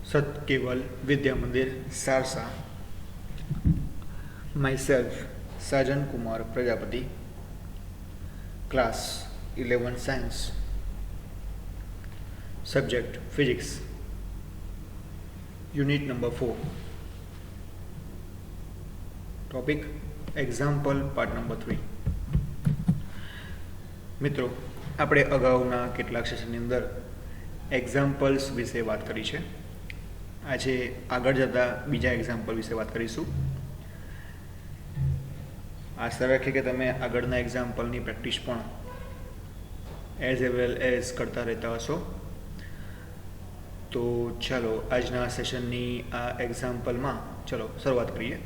सतकेवल Vidya Mandir Sarsa. Myself Sajan Kumar Prajapati, class 11 science, subject physics, unit number 4, topic example part number 3। मित्रों, આપણે અગાઉના કેટલાક સેશનની અંદર એક્ઝામ્પલ્સ વિશે વાત કરી છે। આજે આગળ જતા બીજા એક્ઝામ્પલ વિશે વાત કરીશું। આશા રાખીએ કે તમે આગળના એક્ઝામ્પલની પ્રેક્ટિસ પણ એઝ વેલ એઝ કરતા રહેતા હશો। તો ચાલો આજના સેશનની આ એક્ઝામ્પલમાં ચલો શરૂઆત કરીએ।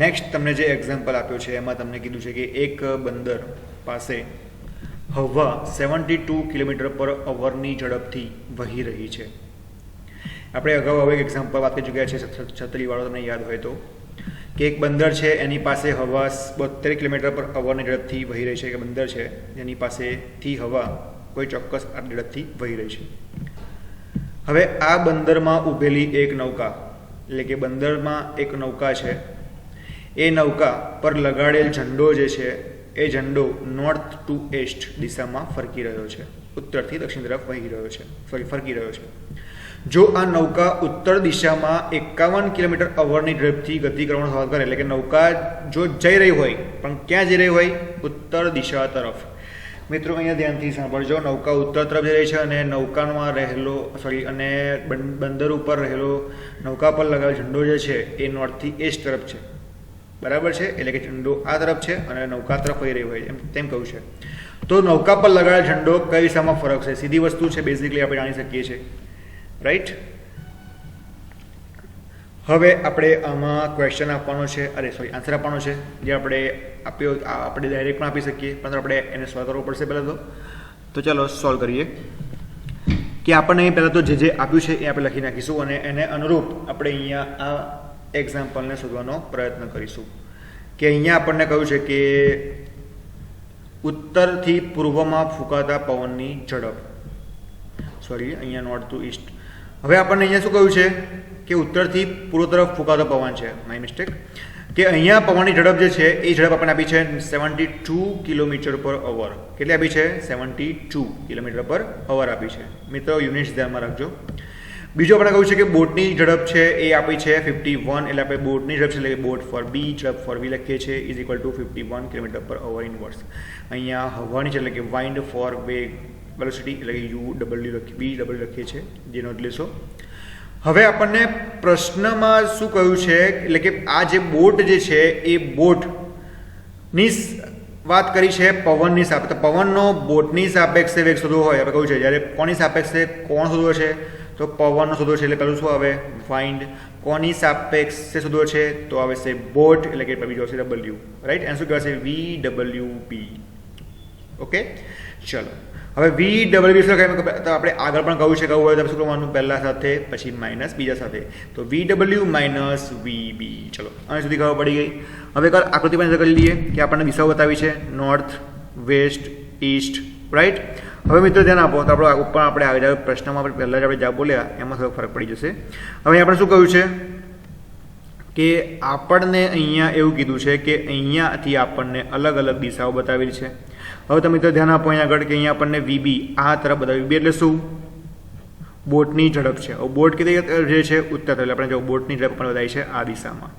નેક્સ્ટ તમને જે એક્ઝામ્પલ આપ્યો છે એમાં તમને કીધું છે કે એક બંદર પાસે હવા 72 કિલોમીટર પર અવરની ઝડપથી વહી રહી છે। આપણે અગાઉ હવે એક એક્ઝામ્પલ વાત કરી ચૂક્યા છે, છત્રીવાળો તમને યાદ હોય તો, કે એક બંદર છે એની પાસે હવા 72 કિલોમીટર પર અવરની ઝડપથી વહી રહી છે। કે બંદર છે જેની પાસેથી હવા કોઈ ચોક્કસ ઝડપથી વહી રહી છે। હવે આ બંદરમાં ઊભેલી એક નૌકા, એટલે કે બંદરમાં એક નૌકા છે, એ નૌકા પર લગાડેલ ઝંડો જે છે એ ઝંડો નોર્થ ટુ ઈસ્ટ દિશામાં ફરકી રહ્યો છે, ઉત્તરથી દક્ષિણ તરફ વહી રહ્યો છે, ફરકી રહ્યો છે। જો આ નૌકા ઉત્તર દિશામાં 51 કિલોમીટર અવરની ઝડપથી ગતિ કરવાનો પ્રયાસ કરે, એટલે કે નૌકા જો જઈ રહી હોય પણ ક્યાં જઈ રહી હોય? ઉત્તર દિશા તરફ। મિત્રો અહીંયા ધ્યાનથી સાંભળજો, નૌકા ઉત્તર તરફ જઈ રહી છે અને નૌકામાં રહેલો અને બંદર ઉપર રહેલો નૌકા પર લગાવેલો ઝંડો જે છે એ નોર્થથી ઈસ્ટ તરફ છે, બરાબર છે? એટલે કે ઝંડો આ તરફ છે અને નૌકા તરફ વહી રહી હોય તેમ કહ્યું છે। તો નૌકા પર લગાડેલ ઝંડો કઈ દિશામાં ફરકશે? સીધી વસ્તુ છે, બેઝિકલી આપણે જાણી શકીએ છીએ, રાઈટ? હવે આપણે આમાં ક્વેશ્ચન આપવાનો છે, આન્સર આપવાનો છે, જે આપણે આપ્યો આપણે ડાયરેક્ટ પણ આપી શકીએ, પરંતુ આપણે એને સોલ્વ કરવો પડશે પહેલાં તો ચાલો સોલ્વ કરીએ। કે આપણને પહેલાં તો જે આપ્યું છે એ આપણે લખી નાખીશું અને એને અનુરૂપ આપણે અહીંયા આ એક્ઝામ્પલને શોધવાનો પ્રયત્ન કરીશું। કે અહીંયા આપણને કહ્યું છે કે ઉત્તરથી પૂર્વમાં ફૂંકાતા પવનની ઝડપ, અહીંયા નોર્થ ટુ ઈસ્ટ। હવે આપણને અહીંયા શું કહ્યું છે કે ઉત્તરથી પૂર્વ તરફ ફૂંકાતો પવન છે, માય મિસ્ટેક, કે અહીંયા પવનની ઝડપ જે છે એ ઝડપ આપણને આપી છે 72 કિલોમીટર પર અવર। કેટલી આપી છે? 72 કિલોમીટર પર અવર આપી છે। મિત્રો યુનિટ્સ ધ્યાનમાં રાખજો। બીજું આપણે કહ્યું છે કે બોટની ઝડપ છે એ આપી છે 51, એટલે આપણે બોટની ઝડપ છે એટલે કે બોટ ફોર બી, ઝડપ ફોર વી લખીએ છીએ ઇઝ ઇક્વલ ટુ 51 કિલોમીટર પર અવર ઇનવર્સ। અહીંયા હવાની છે એટલે કે વાઇન્ડ ફોર વેગ વેલોસિટી એટલે કે બી ડબલ્યુ લખીએ છીએ, જે નોંધ લેશો। હવે આપણને પ્રશ્નમાં શું કહ્યું છે, એટલે કે આ જે બોટ જે છે એ બોટની વાત કરી છે પવનની સાપેક્ષે, પવનનો બોટની સાપેક્ષે વેગ શોધવો હોય આપણે કહ્યું છે, જ્યારે કોની સાપેક્ષે કોણ શોધવો છે? તો પવનનો શોધવો છે, એટલે પેલું શું આવે? વાઇન્ડ। કોની સાપેક્ષે શોધવો છે? તો આવે છે બોટ, એટલે કે બીજો છે ડબલ્યુ, રાઈટ? એનું શું કહેવાય? VWB। ઓકે, ચલો હવે VWB શું લખાય? તો આપણે આગળ પણ કહ્યું છે, કહું હોય તો શું કરવાનું? પહેલા સાથે પછી માઇનસ બીજા સાથે, તો VW માઇનસ VB। ચલો અહીં સુધી ખબર પડી ગઈ। હવે એક આકૃતિ પણ કરી લઈએ કે આપણને દિશાઓ બતાવી છે, નોર્થ, વેસ્ટ, ઈસ્ટ, રાઈટ? હવે મિત્રો ધ્યાન આપો, તો આપણે ઉપર આપણે આગળ પ્રશ્નમાં આપણે પહેલાં જ આપણે જવાબ બોલ્યા એમાં થોડો ફરક પડી જશે। હવે આપણે શું કહ્યું છે કે આપણને અહીંયા એવું કીધું છે કે અહીંયાથી આપણને અલગ અલગ દિશાઓ બતાવેલી છે। હવે તમે તો ધ્યાન આપો અહીંયા આગળ કે અહીંયા આપણને VB આ તરફ બતાવ્યું, VB એટલે શું? બોટની ઝડપ છે। હવે બોટ કીધી જે છે ઉત્તર તરફ, આપણે જો બોટની ઝડપ પણ બતાવી છે આ દિશામાં,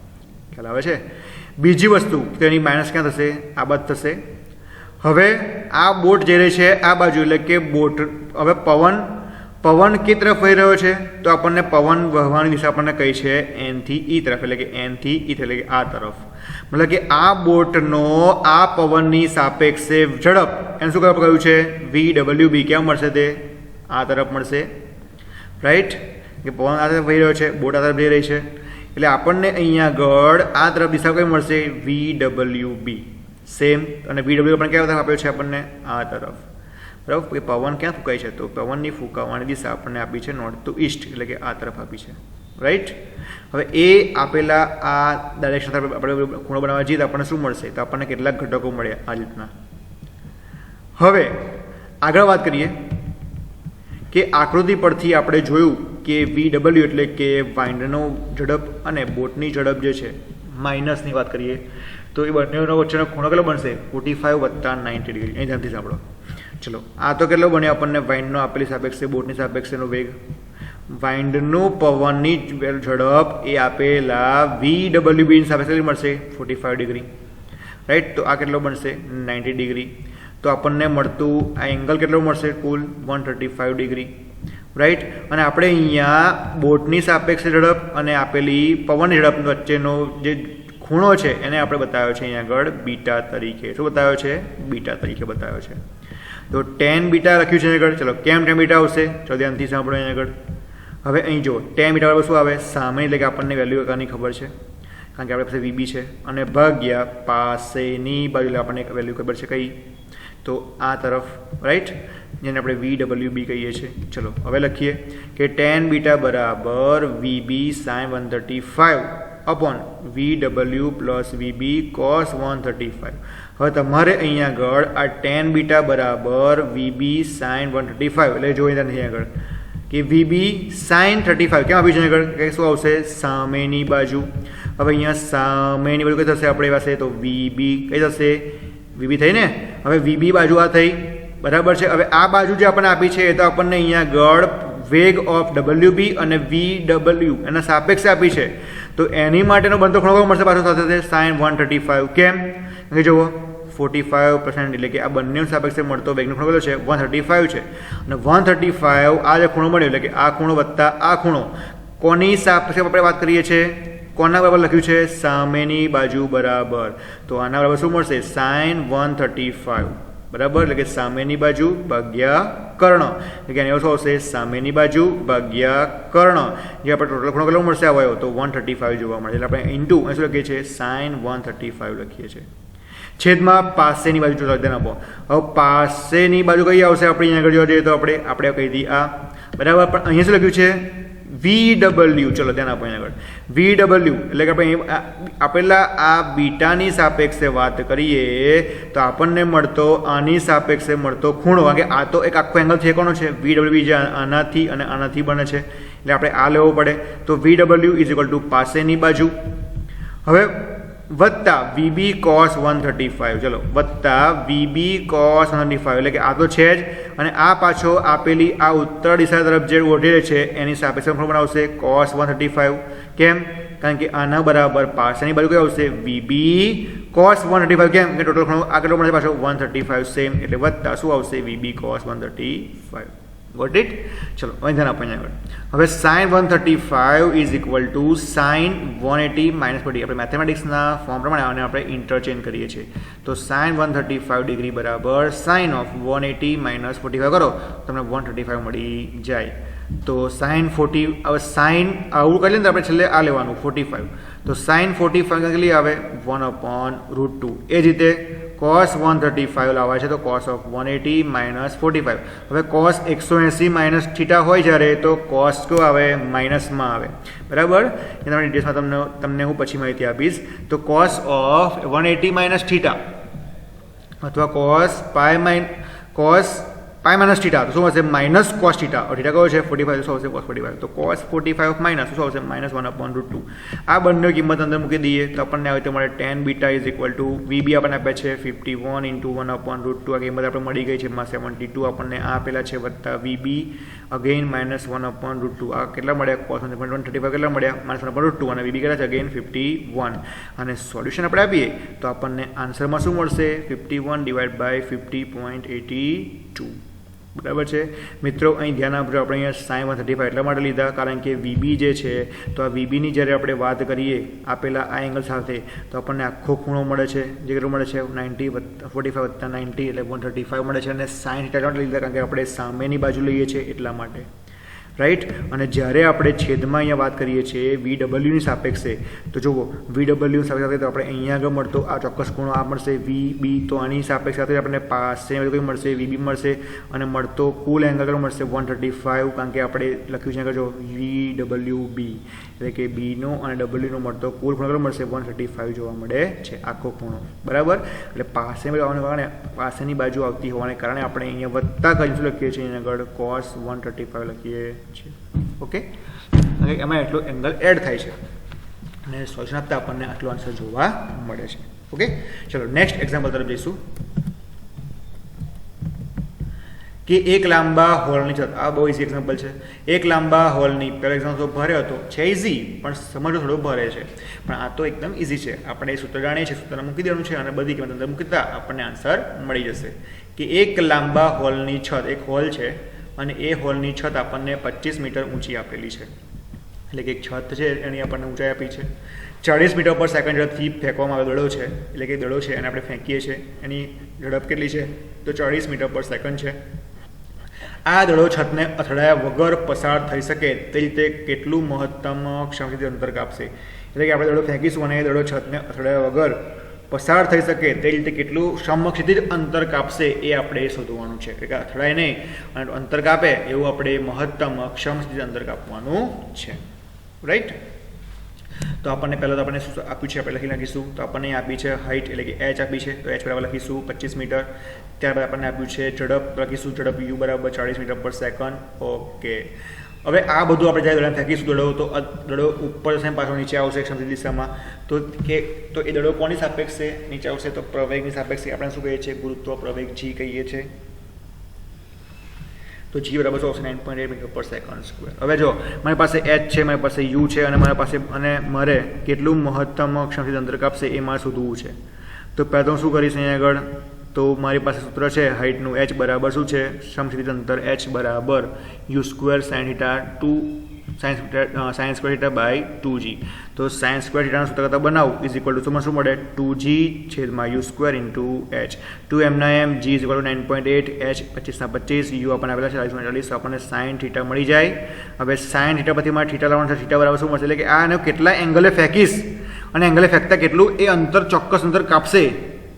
ખ્યાલ આવે છે? બીજી વસ્તુ તો એની માઇનસ ક્યાં થશે? આ બાજુ થશે। હવે આ બોટ જઈ રહી છે આ બાજુ, એટલે કે બોટ, હવે પવન કે તરફ વહી રહ્યો છે? તો આપણને પવન વહવાની દિશા આપણને કઈ છે? N થી E તરફ, એટલે કે N થી E એટલે કે આ તરફ। મતલબ કે આ બોટનો આ પવનની સાપેક્ષે ઝડપ એનું શું કહ્યું છે? VWB। ક્યાં મળશે? તે આ તરફ મળશે, રાઈટ? કે પવન આ તરફ વહી રહ્યો છે, બોટ આ તરફ જઈ રહી છે, એટલે આપણને અહીંયા આગળ આ તરફ દિશા કઈ મળશે? VWB same. અને VW પણ ક્યાં તરફ આપ્યો છે આપણને? આ તરફ, બરાબર? કે પવન ક્યાં ફૂંકાય છે? તો પવનની ફૂંકાવાની દિશા આપણને આપી છે નોર્થ ટુ ઈસ્ટ, એટલે કે આ તરફ આપી છે, રાઈટ? હવે એ આપેલા આ ડાયરેક્શન તરફ આપણે ખૂણો બનાવવા જઈએ તો આપણને શું મળશે? તો આપણને કેટલાક ઘટકો મળે આ રીતના। હવે આગળ વાત કરીએ કે આકૃતિ પરથી આપણે જોયું કે VW એટલે કે વાઇન્ડનો ઝડપ અને બોટની ઝડપ જે છે માઇનસની વાત કરીએ તો એ બંનેનો વચ્ચેનો ખૂણો કેટલો બનશે 45 વત્તા 90 ડિગ્રી. અહીં ધ્યાનથી સાંભળો. ચલો આ તો કેટલો બન્યો આપણને વાઇન્ડનો આપેલી સાપેક્ષે બોટની સાપેક્ષેનો વેગ. વાઇન્ડનો પવનની ઝડપ એ આપેલા VWB ની સાપેક્ષે મળશે 45 ડિગ્રી, રાઈટ. તો આ કેટલો બનશે 90 ડિગ્રી. તો આપણને મળતું આ એંગલ કેટલો મળશે કુલ 135 ડિગ્રી, રાઈટ. અને આપણે અહીંયા બોટની સાપેક્ષે ઝડપ અને આપેલી પવનની ઝડપ વચ્ચેનો જે ખૂણો છે એને આપણે બતાવ્યો છે અહીંયા આગળ બીટા તરીકે. શું બતાવ્યો છે? બીટા તરીકે બતાવ્યો છે. તો tan બીટા લખ્યું છે અહીંયા આગળ. ચલો કેમ tan બીટા આવશે? ચલો ધ્યાનથી સાંભળો અહીંયા આગળ. હવે અહીં જો tan બીટા બરાબર શું આવે? સામે એટલે કે આપણને વેલ્યુ કાની ખબર છે કારણ કે આપણી પાસે VB છે અને ભાગ્યા પાસેની બાજુ એટલે આપણને વેલ્યુ ખબર છે કઈ? તો આ તરફ, રાઈટ, જેને આપણે VWB કહીએ છીએ. ચલો હવે લખીએ કે tan બીટા બરાબર VB sin 135 upon VW plus VB cos 135. હવે તમારે અહીંયા આગળ આ tan બીટા બરાબર VB sin 135 એટલે જોઈ નથી આગળ કે VB sin 35 કેમ આપ્યું છે આગળ કે શું આવશે? સામેની બાજુ. હવે અહીંયા સામેની બાજુ કઈ થશે આપણી પાસે? તો VB કઈ થશે? VB થઈ ને. હવે VB બાજુ આ થઈ, બરાબર છે. હવે આ બાજુ જે આપણને આપી છે એ તો આપણને અહીંયા આગળ વેગ ઓફ WB અને VW એના સાપેક્ષે આપી છે. તો એની માટેનો બનતો ખૂણો મળશે પાછો સાથે sin 135. કેમ કે જુઓ 45% એટલે કે આ બંને સાપેક્ષે મળતો વેગનો ખૂણો કેટલો છે? 135 છે. અને 135 આ જે ખૂણો મળ્યો એટલે કે આ ખૂણો વત્તા આ ખૂણો કોની સાપેક્ષે આપણે વાત કરીએ છીએ? કોના બરાબર લખ્યું છે? સામેની બાજુ બરાબર. તો આના બરાબર શું મળશે? sin 135 બરાબર, એટલે કે સામેની બાજુ ભાગ્યા કર્ણ. એટલે કે આની શું આવશે? સામેની બાજુ ભાગ્યા કર્ણ. જે આપણે ટોટલ ખૂણો કેટલો મળશે આવ્યો? તો 135 જોવા મળે. એટલે આપણે ઇન્ટુ શું લખીએ છીએ? sin 135 લખીએ છીએ. છેદમાં પાસેની બાજુ જો ધ્યાન આપો. હવે પાસેની બાજુ કઈ આવશે? આપણે અહીંયા આગળ જોવા જઈએ તો આપણે કહી દઈએ આ, બરાબર. પણ અહીંયા શું લખ્યું છે? VW. ચલો ધ્યાન આપો અહીંયા આગળ. VW એટલે કે આપણે આપેલા આ બીટાની સાપેક્ષે વાત કરીએ તો આપણને મળતો આની સાપેક્ષે મળતો ખૂણો, કારણ કે આ તો એક આખો એંગલ છે કોનો છે? VWB જે આનાથી અને આનાથી બને છે એટલે આપણે આ લેવો પડે. તો VW ઇઝ ઇક્વલ ટુ પાસેની બાજુ હવે વત્તા VB cos 135. ચલો વત્તા VB cos 135 એટલે કે આ તો છે જ અને આ પાછો આપેલી આ ઉત્તર દિશા તરફ જે ઓઢે છે એની સાપેક્ષે ખૂણો બનાવશે cos 135. કેમ? કારણ કે આના બરાબર પાસેની બાજુ કઈ આવશે? VB cos 135. કેમ કે ટોટલ ખૂણો આ કેટલો મળશે પાછો? 135 સેમ. એટલે વત્તા શું આવશે? VB cos 135. Got it? ચલો અહીં ધ્યાન આપો આગળ. હવે sin 135 is equal to sin 180 minus 40. આપણે મેથેમેટિક્સના ફોર્મ પ્રમાણે આને આપણે ઇન્ટરચેન્જ કરીએ છીએ. તો sin 135 ડિગ્રી બરાબર sin ઓફ 180 માઇનસ 45 કરો તમને 135 મળી જાય. તો sin 40 હવે sin આવું કરી લે ને આપણે છેલ્લે આ લેવાનું 45. તો sin 45 કેટલી આવે? 1/√2. એ જ રીતે cos 135 લાવવા છે તો cos ઓફ 180 માઇનસ 45. હવે cos 180 માઇનસ થીટા હોય જ્યારે તો cos કયો આવે? માઇનસમાં આવે, બરાબર. એ તમારી ડિટેલ્સમાં તમને હું પછી માહિતી આપીશ. તો cos ઓફ 180 માઇનસ થીટા અથવા cos પાઈ માઇનસ થીટા તો શું હશે? Minus cos theta. થીટા કયો છે? 45. શું હશે? cos 45. તો cos 45 ઓફ માઇનસ શું આવશે? માઇનસ 1/√2. આ બંને કિંમત અંદર મૂકી દઈએ તો આપણને આવે તો મળે tan beta is equal two VB આપણને આપે છે 51 ઇન્ટુ 1/√2. આ કિંમત આપણે મળી ગઈ છે 72 આપણને આ આપેલા છે વત્તા VB અગેઇન માઇનસ 1/√2. આ કેટલા મળ્યા? cos 135 કેટલા મળ્યા? માઇનસ 1/√2 અને VB કેટલા છે? અગેઇન 51. અને સોલ્યુશન આપણે આપીએ તો આપણને આન્સરમાં શું મળશે? 51 ડિવાઇડ બાય 50.82. બરાબર છે મિત્રો. અહીં ધ્યાન આપજો, આપણે અહીંયા sin 135 એટલા માટે લીધા કારણ કે VB જે છે તો આ VBની જ્યારે આપણે વાત કરીએ આપેલા આ એંગલ સાથે તો આપણને આખો ખૂણો મળે છે જે કેટલો મળે છે? 45 વત્તા 90 એટલે 135 મળે છે. અને sin θ લીધા કારણ કે આપણે સામેની બાજુ લઈએ છીએ એટલા માટે, રાઈટ. અને જ્યારે આપણે છેદમાં અહીંયા વાત કરીએ છીએ VWની સાપેક્ષે તો જુઓ VW સાથે તો આપણે અહીંયા આગળ મળતો આ ચોક્કસ ખૂણો આ મળશે VB. તો આની સાપેક્ષ સાથે આપણને પાસે કઈ મળશે? VB મળશે. અને મળતો કુલ એંગલ કેટલો મળશે? 135 કારણ કે આપણે લખ્યું છે આગળ જો VWB એટલે કે Bનો અને Wનો મળતો કુલ ખૂણો કેટલો મળશે? 135 જોવા મળે છે આખો ખૂણો, બરાબર. એટલે પાસેની બાજુ આવતી હોવાને કારણે આપણે અહીંયા વત્તા કરી શું લખીએ છીએ? અહીંયા આગળ cos 135 લખીએ છીએ. ઓકે, એમાં એટલો એંગલ એડ થાય છે અને સોલ્યુશન આપતા આપણને આટલો આન્સર જોવા મળે છે. ઓકે, ચલો નેક્સ્ટ એક્ઝામ્પલ તરફ જઈશું કે એક લાંબા હોલની છત. આ બહુ ઇઝી એક્ઝામ્પલ છે. એક લાંબા હોલની, પહેલો એક્ઝામ્પલ ભારે હતો, છે ઇઝી પણ સમજવો થોડો ભારે છે, પણ આ તો એકદમ ઇઝી છે. આપણે સૂત્ર જાણીએ છીએ, સૂત્ર મૂકી દેવાનું છે અને બધી કિંમત અંદર મૂકી દેતા આપણને આન્સર મળી જશે. કે એક લાંબા હોલની છત, એક હોલ છે અને એ હોલની છત આપણને 25 મીટર ઊંચી આપેલી છે. એટલે કે એક છત છે એની આપણને ઊંચાઈ આપી છે. 40 મીટર પર સેકન્ડ ઝડપથી ફેંકવામાં આવેલો દડો છે, એટલે કે દડો છે અને આપણે ફેંકીએ છીએ, એની ઝડપ કેટલી છે તો 40 મીટર પર સેકન્ડ છે. આ દડો છતને અથડાયા વગર પસાર થઈ શકે તે રીતે કેટલું મહત્તમ ક્ષમતાથી અંતર કાપશે. એટલે કે આપણે દડો ફેંકીશું અને એ દડો છતને અથડાયા વગર પસાર થઈ શકે તે રીતે કેટલું સમક્ષિતિજ અંતર કાપશે એ આપણે શોધવાનું છે. એટલે કે અથડાય નહીં અને અંતર કાપે એવું આપણે મહત્તમ સમક્ષિતિજ અંતર કાપવાનું છે. રાઈટ, તો આપણને પહેલાં તો આપણને શું આપ્યું છે આપણે લખી નાખીશું. તો આપણને આપી છે હાઇટ એટલે કે h આપી છે, તો h બરાબર લખીશું 25 મીટર. ત્યારબાદ આપણને આપ્યું છે ઝડપ, લખીશું ઝડપ u બરાબર 40 મીટર પર સેકન્ડ. ઓકે, હવે આ બધું આપણે જ્યારે દડો ફેંકીશું દડો, તો દડો ઉપર જશે પાછો નીચે આવશે ક્ષમતા દિશામાં. તો એ દડો કોની સાપેક્ષે નીચે આવશે તો પ્રવેગની સાપેક્ષે. આપણે શું કહીએ છીએ ગુરુત્વ પ્રવેગ g કહીએ છીએ. તો g બરાબર શું આવશે 9.8 મીટર પર સેકન્ડ સ્ક્વેર. હવે જો મારી પાસે h છે, મારી પાસે u છે અને મારે કેટલું મહત્તમ ક્ષમતાથી અંતર કાપશે એ મારે શોધવું છે. તો પહેલાં તો હું શું કરીશ અહીંયા આગળ, તો મારી પાસે સૂત્ર છે હાઇટનું, h બરાબર શું છે સમક્ષિતિજ અંતર, h બરાબર u square sine theta sine square theta by 2g. તો સાઇન સ્ક્વેર થીટાનું સૂત્ર કરતાં બનાવું ઇઝ ઇક્વલ ટુ શું મળે 2g છેદમાં u square into h. 2m ના m, g is equal two 9.8, h 25 ના 25, u આપણને આપેલા છે 40, તો આપણને સાઇન થીટા મળી જાય. હવે સાઇન થીટા પરથી મારે થીટા લાવવાનું છે, થીટા બરાબર શું મળશે એટલે કે આ કેટલા એંગલે ફેંકીશ અને એંગલે ફેંકતા કેટલું એ અંતર ચોક્કસ અંતર કાપશે.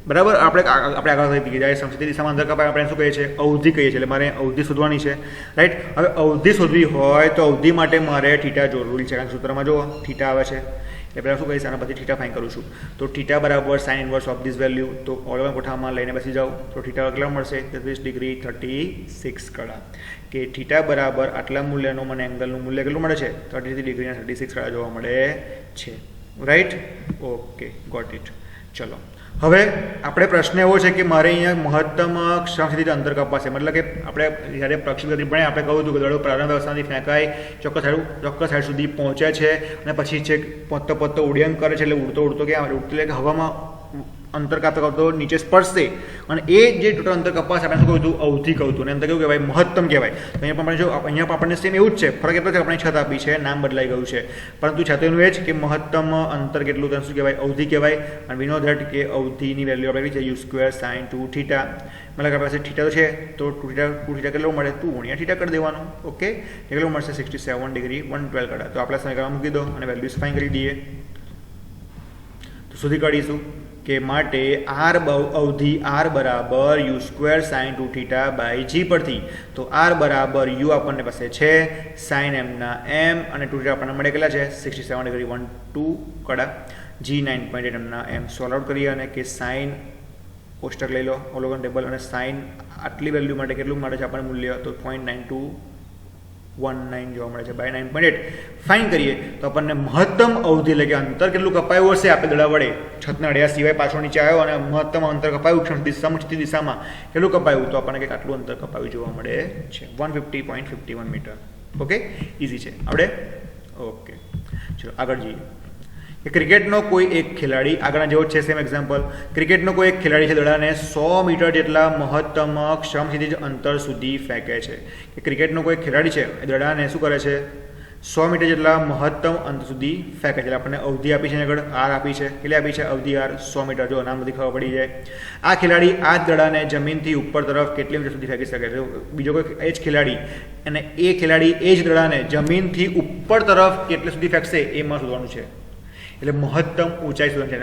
બરાબર, આપણે આગળ થઈ જાય સમક્ષિતિજ દિશામાં અંતર કાપાય આપણે શું કહીએ છીએ અવધિ કહીએ છીએ. એટલે મારે અવધિ શોધવાની છે. રાઈટ, હવે અવધિ શોધવી હોય તો અવધિ માટે મારે થીટા જરૂરી છે, કારણ કે સૂત્રમાં જો થીટા આવે છે. એટલે પહેલાં શું કહીશ આના પછી થીટા ફાઇન કરું છું. તો થીટા બરાબર sine inverse of this value, તો ઓલવેઝ કોઠામાં લઈને બેસી જાઓ. તો થીટા કેટલા મળશે 33 ડિગ્રી 36 કડા. કે થીટા બરાબર આટલા મૂલ્યનું મને એંગલનું મૂલ્ય કેટલું મળે છે 33 ડિગ્રી અને 36 કડા જોવા મળે છે. Right, okay, got it. ચલો, હવે આપણે પ્રશ્ન એવો છે કે મારે અહીંયા મહત્તમ ક્ષમતાથી અંતર કાપવાશે. મતલબ કે આપણે જ્યારે પ્રક્ષેપ ગતિ ભણ્યા આપણે કહ્યું હતું કે દડો પ્રારંભ અવસ્થાથી ફેંકાય ચોક્કસ સાઈડ સુધી પહોંચે છે અને પછી છે પોતતો ઉડ્ડયન કરે છે. એટલે ઉડતો ક્યાં આવે, એટલે કે હવામાં અંતર કાપતો નીચે સ્પર્શશે અને એ જે ટોટલ અંતર કપાશે આપણે શું કહ્યું હતું અવધિ કહ્યું હતું. અને અંતર કેવું કહેવાય મહત્તમ કહેવાય. તો અહીંયા પણ જો અહીંયા પણ આપણને સેમ એવું જ છે, ફરક એટલો છે કે આપણે છત આપી છે, નામ બદલાઈ ગયું છે, પરંતુ છત એનું એ જ કે મહત્તમ અંતર કેટલું તેને શું કહેવાય અવધિ કહેવાય. અને વી નો ધેટ કે અવધિની વેલ્યુ આપણે છે યુ સ્ક્વેર સાઇન 2 થીટા. મતલબ આપણી પાસે થીટા તો છે, તો 2 થીટા કેટલો મળે 2 ગુણ્યા થીટા કરી દેવાનું. ઓકે, કેટલું મળશે 67 ડિગ્રી 112 કડા. તો આપણે સમીકરણ મૂકી દો અને વેલ્યુઝ ફાઇન કરી દઈએ. તો શોધી કાઢીશું કે માટે આર અવધિ આર બરાબર U square sine 2 theta by G પરથી. તો આર બરાબર યુ આપણને પાસે છે સાઇન એમના એમ અને 2 થીટા આપણને મળે કેટલા છે 67 ડિગ્રી 112 કડા. જી 9.8 એમના એમ સોલ્વ આઉટ કરીએ અને કે સાઇન કોષ્ટક લઈ લો અવલોકન ટેબલ અને સાઇન આટલી વેલ્યુ માટે કેટલું મળે છે આપણને મૂલ્ય તો 0.9219 જોવા મળે છે બાય 9.8. ફાઇન કરીએ તો આપણને મહત્તમ અવધિ એટલે કે અંતર કેટલું કપાયું હશે આપણે દડા વડે છતના અડ્યા સિવાય પાછળ નીચે આવ્યો અને મહત્તમ અંતર કપાયું સમક્ષિતિજ દિશામાં કેટલું કપાયું તો આપણને કંઈક આટલું અંતર કપાયું જોવા મળે છે 150.51 મીટર. ઓકે, ઇઝી છે આપણે. ઓકે, ચલો આગળ જઈએ. ક્રિકેટનો કોઈ એક ખેલાડી, આગળના જેવો છે સેમ એક્ઝામ્પલ, ક્રિકેટનો કોઈ એક ખેલાડી છે દડાને 100 મીટર જેટલા મહત્તમ ક્ષમસિદ્ધિજ અંતર સુધી ફેંકે છે. કે ક્રિકેટનો કોઈ ખેલાડી છે એ દડાને શું કરે છે 100 મીટર જેટલા મહત્તમ અંતર સુધી ફેંકે છે. એટલે આપણને અવધિ આપી છે આગળ આર આપી છે, કેટલી આપી છે અવધિ આર 100 મીટર. જો નામ બધી ખબર પડી જાય. આ ખેલાડી આ જ દડાને જમીનથી ઉપર તરફ કેટલી મીટર સુધી ફેંકી શકે છે. બીજો કોઈ એ જ ખેલાડી અને એ ખેલાડી એ જ દડાને જમીનથી ઉપર તરફ કેટલે સુધી ફેંકશે એમાં શોધવાનું છે. એટલે મહત્તમ ઊંચાઈ શોધવાની છે.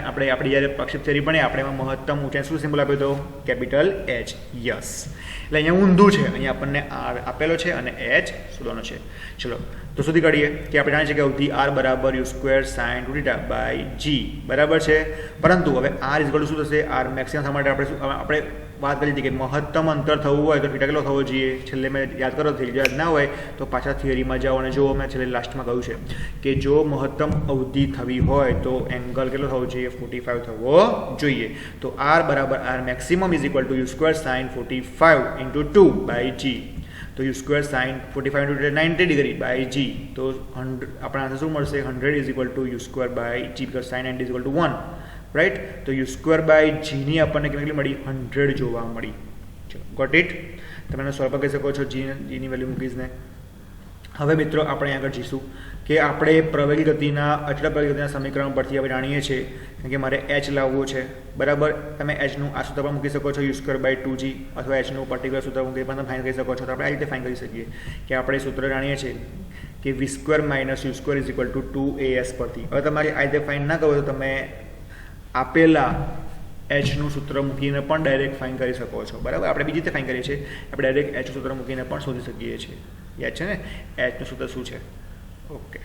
આપણે જ્યારે પ્રક્ષેપ થિયરી ભણીએ આપણે એમાં મહત્તમ ઊંચાઈ શું સિમ્બોલ આપ્યો હતો કેપિટલ એચ. યસ, એટલે અહીંયા ઊંધું છે, અહીંયા આપણને આર આપેલો છે અને એચ શોધવાનો છે. ચલો તો શોધી કાઢીએ કે આપણે જાણીએ છીએ કે અવધિ આર બરાબર U square sine 2 theta by G બરાબર છે. પરંતુ હવે આર ઇઝ ઇક્વલ ટુ શું થશે આર મેક્સિમમ થવા માટે આપણે વાત કરી હતી કે મહત્તમ અંતર થવું હોય તો થીટા કેટલો થવો જોઈએ, છેલ્લે મેં યાદ કરો થઈ યાદ ના હોય તો પાછા થિયરીમાં જાઓ અને જો મેં છેલ્લે લાસ્ટમાં કહ્યું છે કે જો મહત્તમ અવધિ થવી હોય તો એંગલ કેટલો થવો જોઈએ, 45 થવો જોઈએ. તો r બરાબર r maximum is equal to u square sine 45 into 2 by g. તો u square sine 45 into 90 degree by g. તો આપણા આન્સર શું મળશે, 100 is equal to u square by g because sine 90 is equal to 1, right. તો u square by જીની આપણને કેટલી મળી, 100 જોવા મળી. ચલો ગોટ ઇટ. તમે એને સોલ્વ કરી શકો છો જીની વેલ્યુ મૂકીને. હવે મિત્રો આપણે આગળ જઈશું કે આપણે પ્રવેગી ગતિના અચળ પ્રવેગી ગતિના સમીકરણ પરથી હવે જાણીએ છીએ કારણ કે મારે h લાવવું છે, બરાબર. તમે hનું આ સૂત્ર પર મૂકી શકો છો યુ સ્ક્વેર બાય 2g અથવા hનું પર્ટિક્યુલર સૂત્ર મૂકી પણ તમે ફાઇન કરી શકો છો. તો આપણે આ રીતે ફાઇન કરી શકીએ કે આપણે સૂત્ર જાણીએ છીએ કે v square minus u square is equal two 2as પરથી. હવે તમારે આ રીતે ફાઇન ના કરો તો તમે આપેલા નું સૂત્ર મૂકીને પણ ડાયરેક્ટ ફાઇન કરી શકો છો, બરાબર. આપણે બીજી રીતે ફાઇન કરીએ છીએ, આપણે ડાયરેક્ટ નું સૂત્ર મૂકીને પણ શોધી શકીએ છીએ. યાદ છે ને નું સૂત્ર શું છે? ઓકે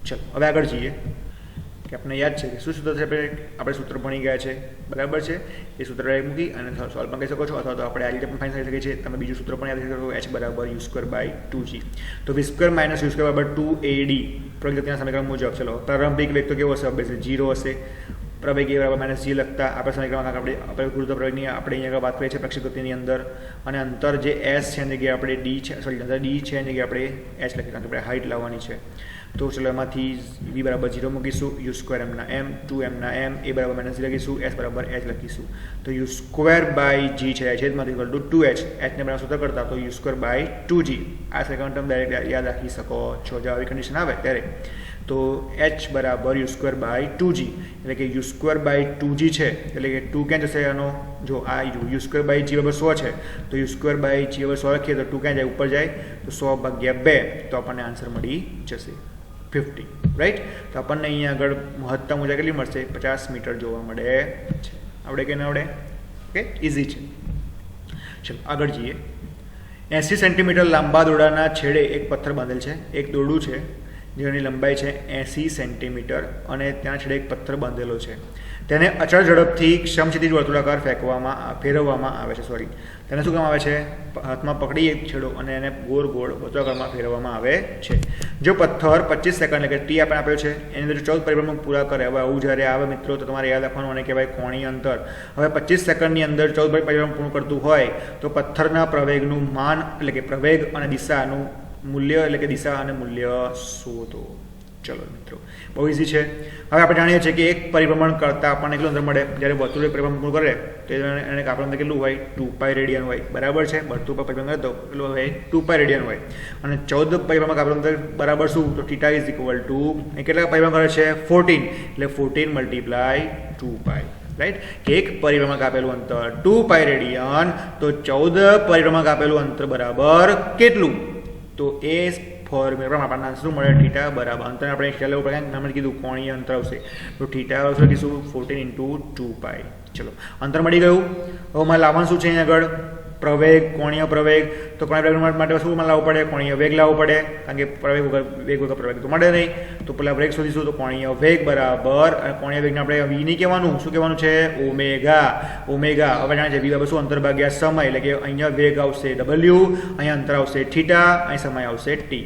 ચલો હવે આગળ જઈએ કે આપણે યાદ છે કે શું સૂત્ર છે, આપણે સૂત્ર ભણી ગયા છે, બરાબર છે. એ સૂત્ર મૂકી અને સોલ્વ પણ કરી શકો છો અથવા તો આપણે આ રીતે પણ ફાઇન કરી શકીએ છીએ. તમે બીજું સૂત્ર પણ યાદ કરી શકો, h બરાબર યુ સ્ક્વેર બાય 2g. તો v square minus u square બરાબર 2ad પ્રગતિના સમીકરણ મુજબ. ચલો પ્રારંભિક વેગ તો કેવો હશે, ઓબ્વિયસલી 0 હશે. પ્રવેગ બરાબર માઇનસ g લખતા આપણે સમીકરણમાં આપણે ગુરુત્વ પ્રવેગની આપણે અહીંયા વાત કરીએ છીએ પ્રક્ષેપ ગતિની અંદર, અને અંતર જે s છે એની જગ્યાએ આપણે d છે, સોરી અંતર d છે એની જગ્યાએ આપણે h લખીએ કારણ કે આપણે હાઇટ લાવવાની છે. તો ચલો એમાંથી v બરાબર 0 મૂકીશું, યુ સ્ક્વેર એમના m, 2m ના m, a બરાબર માઇનસ g લખીશું, s બરાબર h લખીશું. તો યુ સ્ક્વેર બાય g છે છેદમાંથી ઇક્વલ ટુ 2h, h ને બરાબર સૂત્ર કરતા તો યુ સ્ક્વેર બાય 2g. આ સેકન્ડ ટર્મ ડાયરેક્ટ યાદ રાખી શકો છો જો આવી કન્ડિશન આવે ત્યારે. તો h બરાબર યુ સ્ક્વેર બાય 2g એટલે કે યુ સ્ક્વેર બાય 2g છે એટલે કે 2 ક્યાં જશે આનો, જો આ યુ સ્ક્વેર બાય g બરાબર 100 છે તો યુ સ્ક્વેર બાય g બરાબર 100 લખીએ તો 2 ક્યાં જાય, ઉપર જાય તો 100 ભાગ્યા 2 તો આપણને આન્સર મળી જશે 50, રાઈટ. તો આપણને અહીંયા આગળ મહત્તમ ઊંચાઈ કેટલી મળશે, 50 મીટર જોવા મળે છે. આવડે કે ન આવડે? ઓકે ઇઝી છે. ચલો આગળ જઈએ. 80 સેન્ટીમીટર લાંબા દોરડાના છેડે એક પથ્થર બાંધેલ છે. એક દોરડું છે જેની લંબાઈ છે 80 સેન્ટીમીટર અને ત્યાં છેડે એક પથ્થર બાંધેલો છે. તેને અચળ ઝડપથી સમક્ષિતિજ વર્તુળાકાર ફેરવવામાં આવે છે. તેને શું કરવામાં આવે છે, હાથમાં પકડી એક છેડો અને એને ગોળ ગોળ વર્તુળાકારમાં ફેરવવામાં આવે છે. જો પથ્થર 25 સેકન્ડ એટલે કે ટી આપણે આપ્યો છે એની અંદર 14 પરિભ્રમણ પૂરા કરે. હવે આવું જ્યારે આવે મિત્રો તો તમારે યાદ રાખવાનું અને કહેવાય કોણીય અંતર. હવે 25 સેકન્ડની અંદર 14 પરિભ્રમણ પૂર્ણ કરતું હોય તો પથ્થરના પ્રવેગનું માન એટલે કે પ્રવેગ અને દિશાનું મૂલ્ય એટલે કે દિશા અને મૂલ્ય શોધો. ચલો મિત્રો બહુ ઇઝી છે. હવે આપણે જાણીએ છીએ કે એક પરિભ્રમણ કરતાં આપણને કેટલું અંતર મળે, જ્યારે વર્તુળ પરિભ્રમણ પૂર્ણ કરે તો એને આપણું અંતર કેટલું હોય, 2π રેડિયન હોય, બરાબર છે. વર્તુળ પર પરિભ્રમણ કરે તો કેટલું હોય, 2π રેડિયન હોય. અને 14 પરિભ્રમણ આપણું અંતર બરાબર શું, તો θ ઇઝ ઇક્વલ ટુ કેટલા પરિભ્રમણ કરે છે, 14 એટલે 14 મલ્ટીપ્લાય 2π, રાઈટ. કે એક પરિભ્રમણ કાપેલું અંતર 2π રેડિયન તો 14 પરિભ્રમણ કાપેલું અંતર બરાબર કેટલું, તો એ ફોર્મ્યુલા આપણને આન્સર શું મળે, θ બરાબર અંતર આપણે ખ્યાલ લેવું પડે, આપણે કીધું કોણીય અંતર આવશે તો θ આવશે કીધું 14 ઇન્ટુ 2π. ચલો અંતર મળી ગયું. હવે મારે લાવવાનું શું છે અહીંયા આગળ, પ્રવેગ, કોણીય પ્રવેગ. તો કોણીય પ્રવેગ માટે શું લાવવું પડે, કોણીય વેગ લાવવો પડે કારણ કે પ્રવેગ વગર પ્રવેગ તો મળે નહીં. તો પેલા વેગ શોધીશું તો કોણીય વેગ બરાબર કોણીય વેગને આપણે v નહીં કહેવાનું, શું કહેવાનું છે, ઓમેગા. હવે જાણે છે v બરાબર શું, અંતર ભાગ્યા સમય એટલે કે અહીંયા વેગ આવશે w, અહીંયા અંતર આવશે θ, અહીં સમય આવશે t.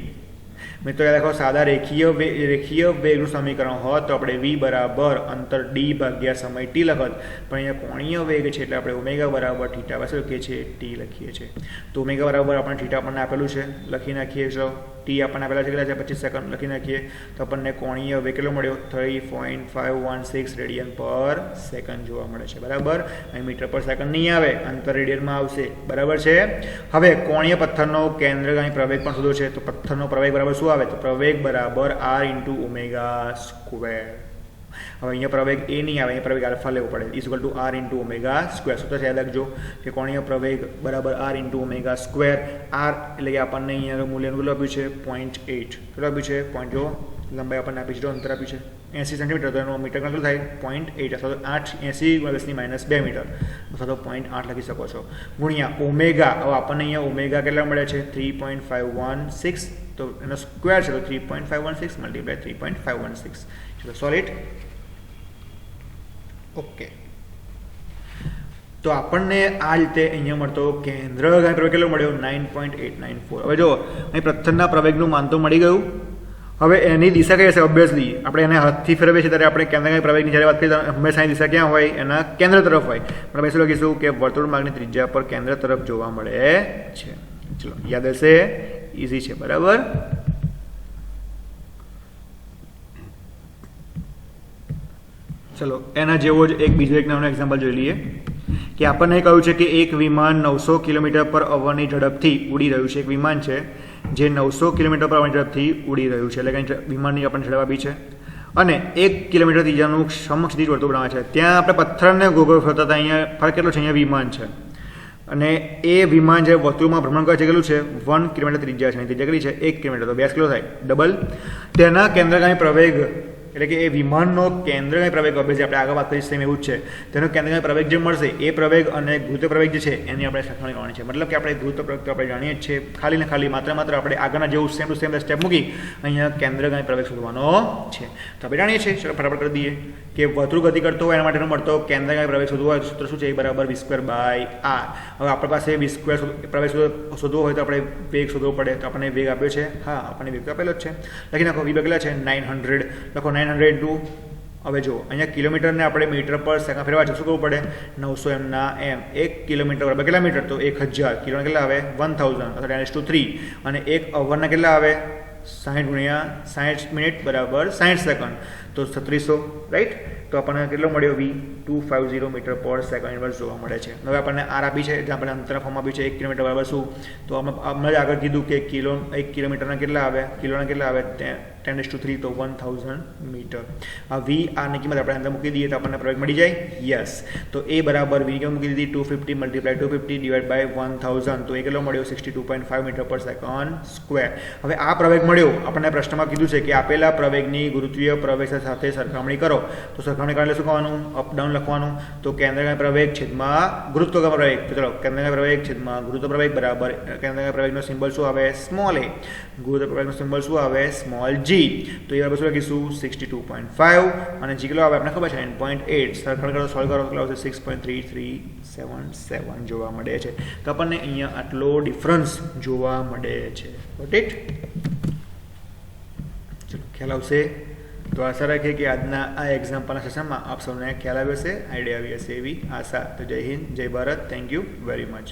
મિત્રો યાદ રાખો સાદા રેખીય વેગનું સમીકરણ હોત તો આપણે v બરાબર અંતર d ભાગ્યા સમય t લખત, પણ અહીંયા કોણીય વેગ છે એટલે આપણે ઓમેગા બરાબર θ પાસે લખીએ છીએ t લખીએ છીએ. તો ઓમેગા બરાબર આપણે θ આપણને આપેલું છે લખી નાખીએ. ચલો t આપણને આપેલા છે કેટલા છે, 25 સેકન્ડ લખી નાખીએ. તો આપણને કોણીય વેગ કેટલો મળ્યો, 3.516 રેડિયન પર સેકન્ડ જોવા મળે છે, બરાબર. અહીં મીટર પર સેકન્ડ નહીં આવે, અંતર રેડિયનમાં આવશે, બરાબર છે. હવે કોણીય પથ્થરનો કેન્દ્રગામી પ્રવેગ પણ શોધો છે. તો પથ્થરનો પ્રવેગ બરાબર શું આવે, તો પ્રવેગ બરાબર r ઇન્ટુ ઓમેગા સ્ક્વેર. હવે અહીંયા પ્રવેગ એ નહીં આવે, અહીંયા પ્રવેગ આલ્ફા લેવો પડે, is equal two r into omega square. સૂત્ર યાદ રાખજો કે કોણીય પ્રવેગ બરાબર r into omega square. r એટલે કે આપણને અહીંયા મૂલ્યનું કેટલું આપ્યું છે, 0.8. કેટલું આપ્યું છે, પોઈન્ટ જો લંબાઈ આપણને આપી છે, અંતર આપ્યું છે 80 સેન્ટીમીટર, તો એનું મીટર કેટલું થાય, 0.8 અથવા તો 80 -2 મીટર અથવા તો 0.8 લખી શકો છો, ગુણ્યા ઓમેગા. હવે આપણને અહીંયા ઓમેગા કેટલા મળે છે, 3.516. તો એનો સ્ક્વેર છે તો 3.516 મલ્ટીપ્લાય 3.516. ચલો સોલિડ. ઓકે તો આપણને આ રીતે અહીંયા મળતો કેન્દ્રગામી પ્રવેગ કેટલો મળ્યો 9.894. હવે જો અહીં પ્રથમના પ્રવેગનું માન તો મળી ગયું. હવે એની દિશા કઈ હશે? ઓબ્વિયસલી આપણે એને હાથથી ફેરવીએ છીએ ત્યારે આપણે કેન્દ્રગામી પ્રવેગની જ્યારે વાત કરીએ તો હંમેશા દિશા ક્યાં હોય? એના કેન્દ્ર તરફ હોય. પણ આપણે શું લખીશું કે વર્તુળ માર્ગની ત્રિજ્યા પર કેન્દ્ર તરફ જોવા મળે છે. ચલો યાદ હશે, ઇઝી છે બરાબર. ચલો એના જેવો જ એક બીજો એક નાનું એક્ઝામ્પલ જોઈ લઈએ કે આપણને કહ્યું છે કે એક વિમાન 900 કિલોમીટર પર અવરની ઝડપથી ઉડી રહ્યું છે. એક વિમાન છે જે 900 કિલોમીટર પર અવરની ઝડપથી ઉડી રહ્યું છે, એટલે કે વિમાનની આપણને ઝડપ આપી છે અને 1 કિલોમીટર ત્રિજ્યાનું સમક્ષ વર્તુળ બનાવે છે. ત્યાં આપણે પથ્થરને ગોગો ફરતા હતા, અહીંયા ફરક કેટલો છે? અહીંયા વિમાન છે અને એ વિમાન જે વર્તુળમાં ભ્રમણ કરે છે કેટલું છે? 1 કિલોમીટર ત્રિજ્યા છે. ત્રિજ્યા કેટલી છે? 1 કિલોમીટર, તો 2 કિલો થાય ડબલ. તેના કેન્દ્રગામી પ્રવેગ એટલે કે એ વિમાનનો કેન્દ્રગામી પ્રવેગ આપણે જે આપણે આગળ વાત કરી સેમ એવું જ છે. તેનો કેન્દ્રગામી પ્રવેગ જે મળશે એ પ્રવેગ અને ગુરુત્વ પ્રવેગ જે છે એની આપણે સરખામણી કરવાની છે. મતલબ કે આપણે ગુરુત્વ પ્રવેગ તો આપણે જાણીએ જ છીએ, ખાલી ને ખાલી માત્ર આપણે આગળના જેવું સેમ ટુ સેમ સ્ટેપ મૂકી અહીંયા કેન્દ્રગામી પ્રવેગ શોધવાનો છે. તો આપણે જાણીએ છીએ, ચલો ફટાફટ કરી દઈએ કે વર્તુળ ગતિ કરતો હોય એના માટેનો મળતો કેન્દ્રગામી પ્રવેગ શોધવો હોય સૂત્ર શું છે? એ બરાબર v²/r. હવે આપણી પાસે v² પ્રવેગ શોધવો હોય તો આપણે વેગ શોધવો પડે. તો આપણને વેગ આપ્યો છે, હા આપણને વેગ તો આપેલો જ છે. લખી નાખો, v કેટલા છે? 900. લખો 900 × હવે જો અહીંયા કિલોમીટરને આપણે મીટર પર સેકન્ડ ફેરવા છે, શું કરવું પડે? 900 એમના એમ. 1 કિલોમીટર બરાબર કેટલા મીટર? તો 1000. કિલોના કેટલા આવે? 1000 અથવા 10⁻3. અને 1 અવરના કેટલા આવે? 60 × 60 મિનિટ બરાબર 60 સેકન્ડ, તો 3600. રાઈટ. તો આપણને કેટલો મળ્યો? v250 મીટર પર સેકન્ડ ઇન્વર્સ જોવા મળે છે. હવે આપણને આર આપી છે, જ્યાં આપણને અંતરના ફોર્મ આપ્યું છે 1 કિલોમીટર બરાબર શું? તો આપણે જ આગળ કીધું કે 1 કિલોમીટરના કેટલા આવે? કિલોના કેટલા આવે? 10⁻3, તો 1000 મીટર. આ v આરની કિંમત આપણે અંદર મૂકી દઈએ તો આપણને પ્રવેગ મળી જાય. યસ. તો એ બરાબર v ની મૂકી દીધી 250 × 250 / 1000, તો એ કેટલો મળ્યો? 62.5 મીટર પર સેકન્ડ સ્ક્વેર. હવે આ પ્રવેગ મળ્યો, આપણને પ્રશ્નમાં કીધું છે કે આપેલા પ્રવેગની ગુરુત્વીય પ્રવેગ સાથે સરખામણી કરો. તો સરખામણી કરવા શું કરવાનું? અપ ડાઉન લખવાનું. તો કેન્દ્રગામી પ્રવેગ છેદમાં ગુરુત્વાકર્ષણ પ્રવેગ. તો ચલો કેન્દ્રગામી પ્રવેગ છેદમાં ગુરુત્વ પ્રવેગ બરાબર કેન્દ્રગામી પ્રવેગનો સિમ્બોલ શું આવે? Small a. ગુરુત્વ પ્રવેગનો સિમ્બોલ શું આવે? Small g. તો એ બરાબર શું લખીશું? 62.5 અને g કેટલો આવે? આપણે ખબર છે 9.8. સરખામણી કરો, સોલ્વ કરો કેટલો આવશે? 6.3377 જોવા મળે છે. તો આપણને અહીંયા આટલો ડિફરન્સ જોવા મળે છે. Got it? ચલો ખ્યાલ આવશે. તો આશા રાખીએ કે આજના આ એક્ઝામ્પલના સેશનમાં આપ સૌને ખ્યાલ આવ્યો હશે, આઈડિયા આવી હશે એવી આશા. તો જય હિન્દ, જય Bharat. Thank you very much.